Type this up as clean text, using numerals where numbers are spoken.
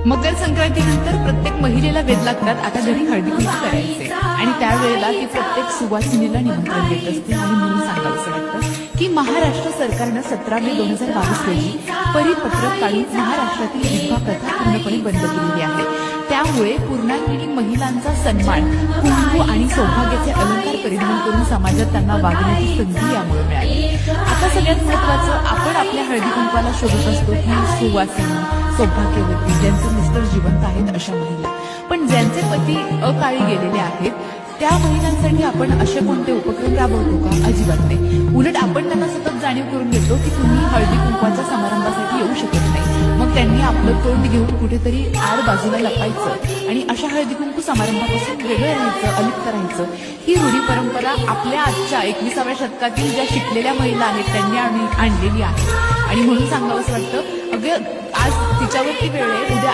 मकर संक्रांतीनंतर प्रत्येक महिलेला वेध लागतात आता घरी हळदी कुंकू करायचे आणि त्यावेळेला ती प्रत्येक सुवासिनीला निमंत्रण देत असते आणि म्हणून सांगावंसं वाटतं की महाराष्ट्र सरकारनं 17 मे 2022 रोजी परिपत्रक काढून महाराष्ट्रातील विधवा प्रथा पूर्णपणे बंद केलेली आहे। त्यामुळे पूर्णांगिनी महिलांचा सन्मान कुंकू आणि सौभाग्याचे अलंकार परिधान करून समाजात त्यांना वागण्याची संधी यामुळे मिळाली। आता सगळ्यात महत्त्वाचं आपण आपल्या हळदी कुंकवाला शोधत असतो की सुवासिनी सौभाग्यवती ज्यांचे मिस्टर जिवंत आहेत अशा महिला, पण ज्यांचे पती अकाळी गेलेले आहेत त्या महिलांसाठी आपण असे कोणते उपक्रम राबवतो का? अजिबात नाही। उलट आपण त्यांना सतत जाणीव करून देतो की तुम्ही हळदी कुंकवाच्या समारंभासाठी येऊ शकत नाही, मग त्यांनी आपलं तोंड घेऊन कुठेतरी आड बाजूला लपायचं आणि अशा हळदी कुंकू समारंभापासून वेगळं राहायचं, अलिप्त राहायचं। ही रूढी परंपरा आपल्या आजच्या 21व्या शतकातील ज्या शिकलेल्या महिला आहेत त्यांनी आणलेली आहे आणि म्हणून सांगावंसं वाटतं अगं आज तिच्यावरती वेळ आहे, उद्या